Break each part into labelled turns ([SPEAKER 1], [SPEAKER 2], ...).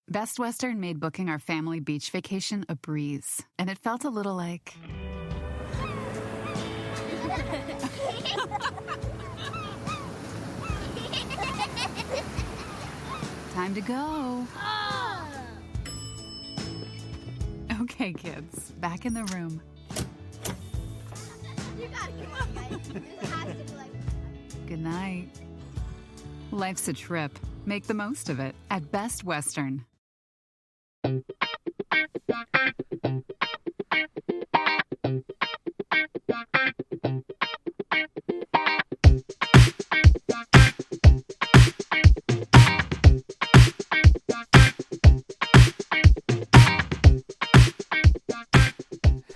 [SPEAKER 1] Best Western made booking our family beach vacation a breeze, and it felt a little like... Time to go. Okay, kids, back in the room.
[SPEAKER 2] You gotta come on, guys. This has to be like...
[SPEAKER 1] Good night. Life's a trip. Make the most of it at Best Western.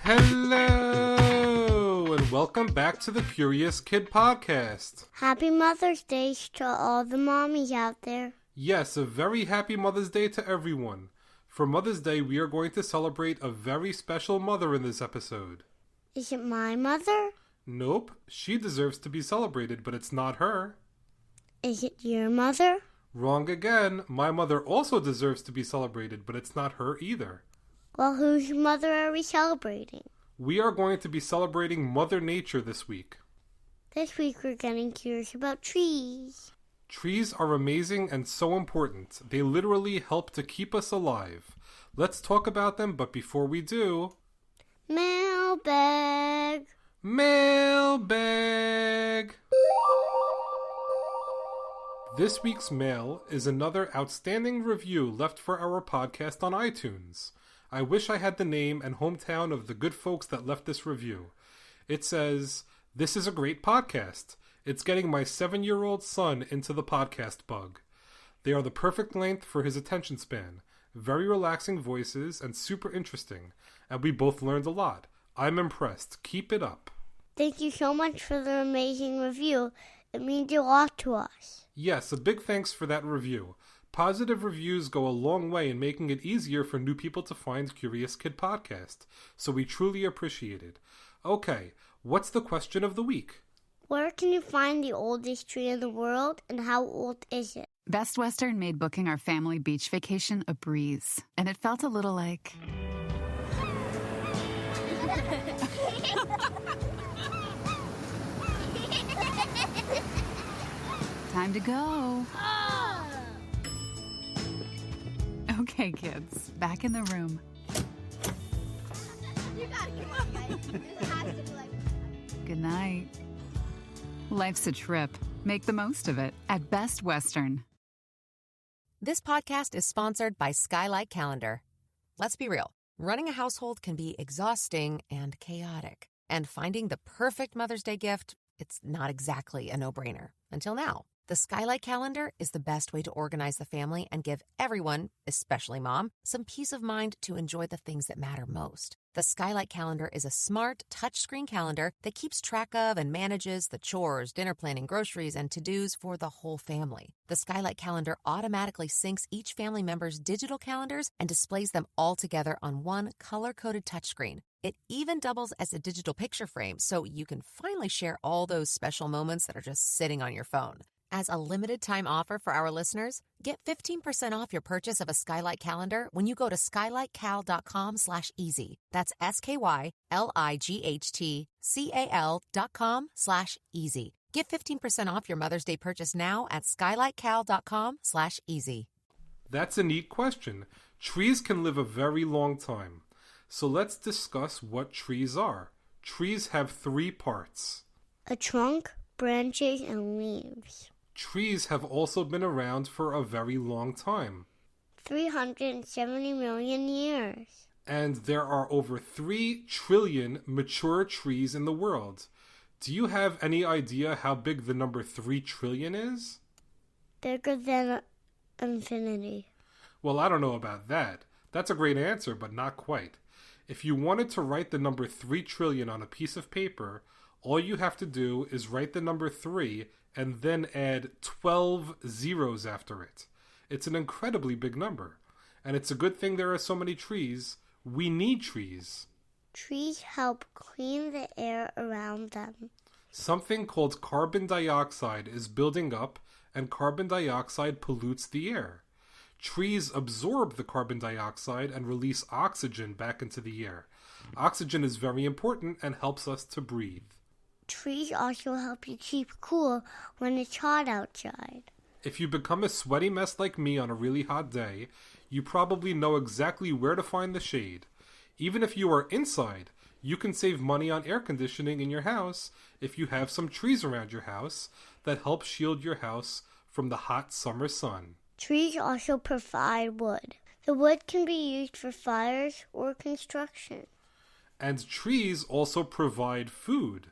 [SPEAKER 3] Hello, and welcome back to the Curious Kid Podcast.
[SPEAKER 2] Happy Mother's Day to all the mommies out there.
[SPEAKER 3] Yes, a very happy Mother's Day to everyone. For Mother's Day, we are going to celebrate a very special mother in this episode.
[SPEAKER 2] Is it my mother?
[SPEAKER 3] Nope, she deserves to be celebrated, but it's not her.
[SPEAKER 2] Is it your mother?
[SPEAKER 3] Wrong again. My mother also deserves to be celebrated, but it's not her either.
[SPEAKER 2] Well, whose mother are we celebrating?
[SPEAKER 3] We are going to be celebrating Mother Nature this week.
[SPEAKER 2] This week we're getting curious about trees.
[SPEAKER 3] Trees are amazing and so important. They literally help to keep us alive. Let's talk about them, but before we do...
[SPEAKER 2] Mailbag.
[SPEAKER 3] Mailbag! This week's mail is another outstanding review left for our podcast on iTunes. I wish I had the name and hometown of the good folks that left this review. It says, "This is a great podcast. It's getting my 7-year-old son into the podcast bug. They are the perfect length for his attention span. Very relaxing voices and super interesting. And we both learned a lot. I'm impressed. Keep it up."
[SPEAKER 2] Thank you so much for the amazing review. It means a lot to us.
[SPEAKER 3] Yes, a big thanks for that review. Positive reviews go a long way in making it easier for new people to find Curious Kid Podcast, so we truly appreciate it. Okay, what's the question of the week?
[SPEAKER 2] Where can you find the oldest tree in the world, and how old is it?
[SPEAKER 1] Best Western made booking our family beach vacation a breeze, and it felt a little like... Time to go. Okay, kids, back in the room.
[SPEAKER 2] You gotta come on, guys. This has to be like...
[SPEAKER 1] Good night. Life's a trip. Make the most of it at Best Western.
[SPEAKER 4] This podcast is sponsored by Skylight Calendar. Let's be real. Running a household can be exhausting and chaotic. And finding the perfect Mother's Day gift, it's not exactly a no-brainer. Until now. The Skylight Calendar is the best way to organize the family and give everyone, especially mom, some peace of mind to enjoy the things that matter most. The Skylight Calendar is a smart, touchscreen calendar that keeps track of and manages the chores, dinner planning, groceries, and to-dos for the whole family. The Skylight Calendar automatically syncs each family member's digital calendars and displays them all together on one color-coded touchscreen. It even doubles as a digital picture frame, so you can finally share all those special moments that are just sitting on your phone. As a limited-time offer for our listeners, get 15% off your purchase of a Skylight Calendar when you go to skylightcal.com/easy. That's SKYLIGHTCAL.com/easy. Get 15% off your Mother's Day purchase now at skylightcal.com/easy.
[SPEAKER 3] That's a neat question. Trees can live a very long time. So let's discuss what trees are. Trees have 3 parts.
[SPEAKER 2] A trunk, branches, and leaves.
[SPEAKER 3] Trees have also been around for a very long time.
[SPEAKER 2] 370 million years.
[SPEAKER 3] And there are over 3 trillion mature trees in the world. Do you have any idea how big the number 3 trillion is?
[SPEAKER 2] Bigger than infinity.
[SPEAKER 3] Well, I don't know about that. That's a great answer, but not quite. If you wanted to write the number 3 trillion on a piece of paper, all you have to do is write the number 3 and then add 12 zeros after it. It's an incredibly big number. And it's a good thing there are so many trees. We need trees.
[SPEAKER 2] Trees help clean the air around them.
[SPEAKER 3] Something called carbon dioxide is building up, and carbon dioxide pollutes the air. Trees absorb the carbon dioxide and release oxygen back into the air. Oxygen is very important and helps us to breathe.
[SPEAKER 2] Trees also help you keep cool when it's hot outside.
[SPEAKER 3] If you become a sweaty mess like me on a really hot day, you probably know exactly where to find the shade. Even if you are inside, you can save money on air conditioning in your house if you have some trees around your house that help shield your house from the hot summer sun.
[SPEAKER 2] Trees also provide wood. The wood can be used for fires or construction.
[SPEAKER 3] And trees also provide food.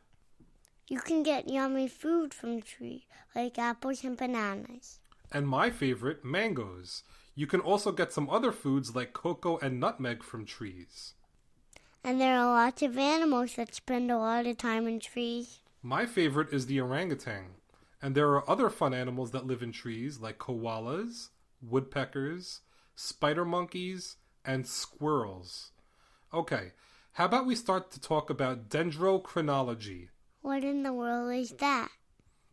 [SPEAKER 2] You can get yummy food from the tree, like apples and bananas.
[SPEAKER 3] And my favorite, mangoes. You can also get some other foods like cocoa and nutmeg from trees.
[SPEAKER 2] And there are lots of animals that spend a lot of time in trees.
[SPEAKER 3] My favorite is the orangutan. And there are other fun animals that live in trees like koalas, woodpeckers, spider monkeys, and squirrels. Okay, how about we start to talk about dendrochronology?
[SPEAKER 2] What in the world is that?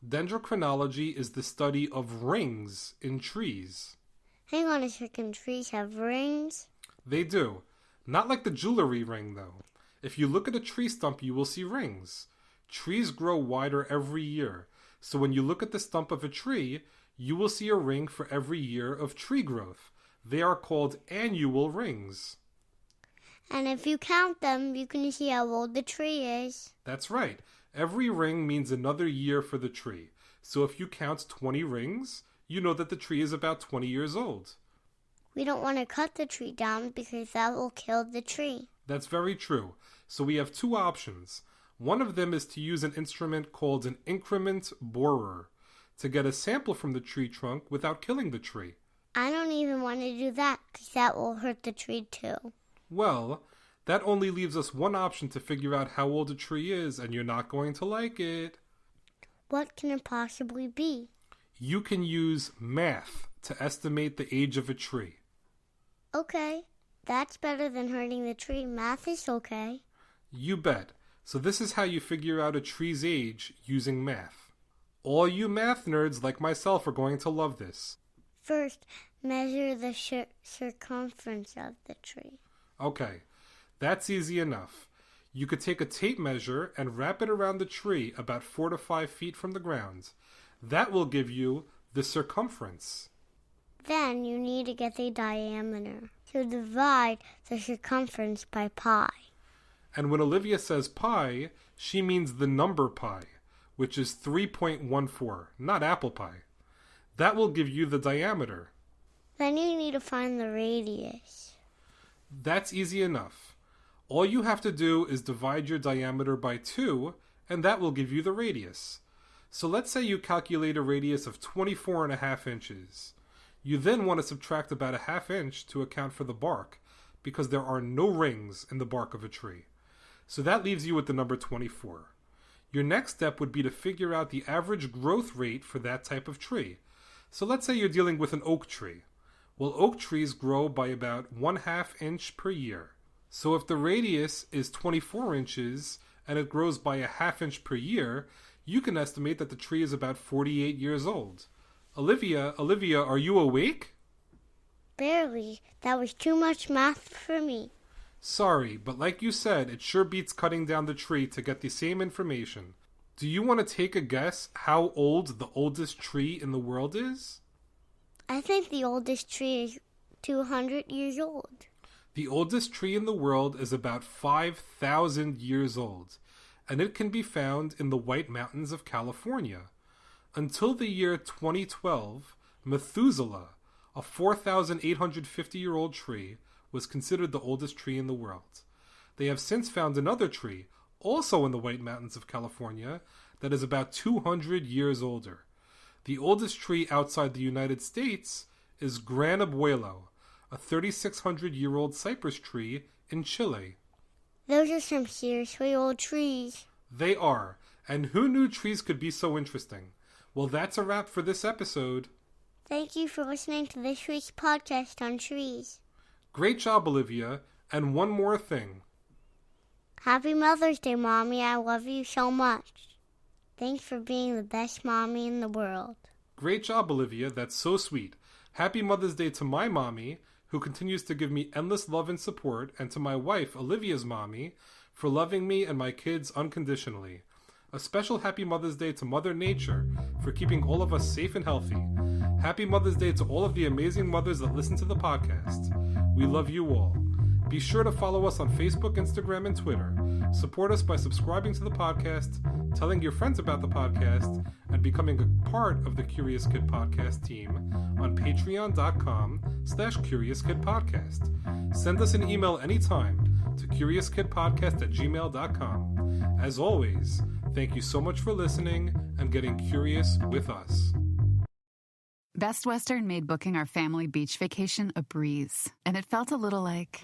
[SPEAKER 3] Dendrochronology is the study of rings in trees.
[SPEAKER 2] Hang on a second, trees have rings?
[SPEAKER 3] They do. Not like the jewelry ring, though. If you look at a tree stump, you will see rings. Trees grow wider every year, so when you look at the stump of a tree, you will see a ring for every year of tree growth. They are called annual rings.
[SPEAKER 2] And if you count them, you can see how old the tree is.
[SPEAKER 3] That's right. Every ring means another year for the tree. So if you count 20 rings, you know that the tree is about 20 years old.
[SPEAKER 2] We don't want to cut the tree down because that will kill the tree.
[SPEAKER 3] That's very true. So we have two options. One of them is to use an instrument called an increment borer to get a sample from the tree trunk without killing the tree.
[SPEAKER 2] I don't even want to do that because that will hurt the tree too.
[SPEAKER 3] Well, that only leaves us one option to figure out how old a tree is, and you're not going to like it.
[SPEAKER 2] What can it possibly be?
[SPEAKER 3] You can use math to estimate the age of a tree.
[SPEAKER 2] Okay, that's better than hurting the tree. Math is okay.
[SPEAKER 3] You bet. So this is how you figure out a tree's age using math. All you math nerds like myself are going to love this.
[SPEAKER 2] First, measure the circumference of the tree.
[SPEAKER 3] Okay, that's easy enough. You could take a tape measure and wrap it around the tree about 4 to 5 feet from the ground. That will give you the circumference.
[SPEAKER 2] Then you need to get the diameter. So divide the circumference by pi.
[SPEAKER 3] And when Olivia says pi, she means the number pi, which is 3.14, not apple pie. That will give you the diameter.
[SPEAKER 2] Then you need to find the radius.
[SPEAKER 3] That's easy enough. All you have to do is divide your diameter by 2, and that will give you the radius. So let's say you calculate a radius of 24.5 inches. You then want to subtract about a half inch to account for the bark, because there are no rings in the bark of a tree. So that leaves you with the number 24. Your next step would be to figure out the average growth rate for that type of tree. So let's say you're dealing with an oak tree. Well, oak trees grow by about 1/2 inch per year. So if the radius is 24 inches and it grows by a 1/2 inch per year, you can estimate that the tree is about 48 years old. Olivia, are you awake?
[SPEAKER 2] Barely. That was too much math for me.
[SPEAKER 3] Sorry, but like you said, it sure beats cutting down the tree to get the same information. Do you want to take a guess how old the oldest tree in the world is?
[SPEAKER 2] I think the oldest tree is 200 years old.
[SPEAKER 3] The oldest tree in the world is about 5,000 years old, and it can be found in the White Mountains of California. Until the year 2012, Methuselah, a 4,850-year-old tree, was considered the oldest tree in the world. They have since found another tree, also in the White Mountains of California, that is about 200 years older. The oldest tree outside the United States is Gran Abuelo, a 3,600-year-old cypress tree in Chile.
[SPEAKER 2] Those are some seriously old trees.
[SPEAKER 3] They are, and who knew trees could be so interesting? Well, that's a wrap for this episode.
[SPEAKER 2] Thank you for listening to this week's podcast on trees.
[SPEAKER 3] Great job, Olivia. And one more thing.
[SPEAKER 2] Happy Mother's Day, Mommy. I love you so much. Thanks for being the best mommy in the world.
[SPEAKER 3] Great job, Olivia. That's so sweet. Happy Mother's Day to my mommy, who continues to give me endless love and support, and to my wife, Olivia's mommy, for loving me and my kids unconditionally. A special Happy Mother's Day to Mother Nature for keeping all of us safe and healthy. Happy Mother's Day to all of the amazing mothers that listen to the podcast. We love you all. Be sure to follow us on Facebook, Instagram, and Twitter. Support us by subscribing to the podcast, telling your friends about the podcast, and becoming a part of the Curious Kid Podcast team on patreon.com/CuriousKidPodcast. Send us an email anytime to CuriousKidPodcast@gmail.com. As always, thank you so much for listening and getting curious with us.
[SPEAKER 1] Best Western made booking our family beach vacation a breeze, and it felt a little like...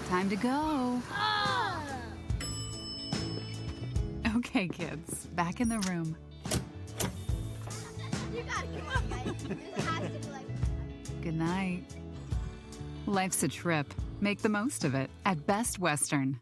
[SPEAKER 1] Time to go. Okay, kids, back in the room.
[SPEAKER 2] You gotta get one, guys. This has to be like...
[SPEAKER 1] Good night. Life's a trip. Make the most of it at Best Western.